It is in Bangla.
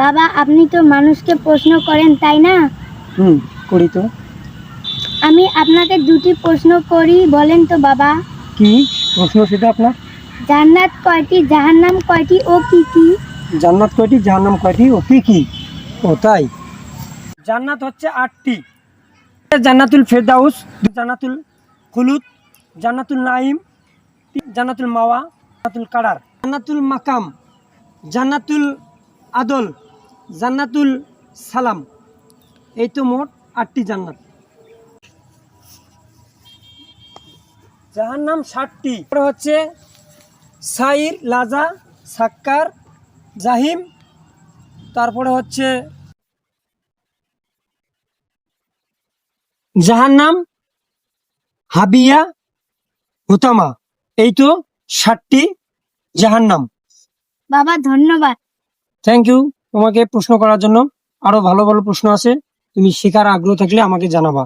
বাবা, আপনি তো মানুষকে প্রশ্ন করেন, তাই না? করি তো। আমি আপনাকে দুটি প্রশ্ন করি, বলেন তো বাবা। কি প্রশ্ন সেটা আপনার? জান্নাত কয়টি, জাহান্নাম কয়টি ও কি কি? জান্নাত কয়টি, জাহান্নাম কয়টি ও কি কি? ও তাই। জান্নাত হচ্ছে 8টি। জান্নাতুল ফেরদাউস, জান্নাতুল খুলুদ, জান্নাতুল নাইম, জান্নাতুল মাওয়া, জান্নাতুল কারার, জান্নাতুল মাকাম, জান্নাতুল আদল, জান্নাতুল সালাম। এই তো মোট 8টি জান্নাত। জাহান্নাম 60টি। হচ্ছে সাইর, লাজা, সাক্কার, জাহিম, তারপরে হচ্ছে জাহান্নাম, হাবিয়া, হুতামা। এই তো 60টি জাহান্নাম। বাবা ধন্যবাদ। থ্যাংক ইউ তোমাকে প্রশ্ন করার জন্য। আরো ভালো ভালো প্রশ্ন আছে, তুমি শেখার আগ্রহ থাকলে আমাকে জানাবা।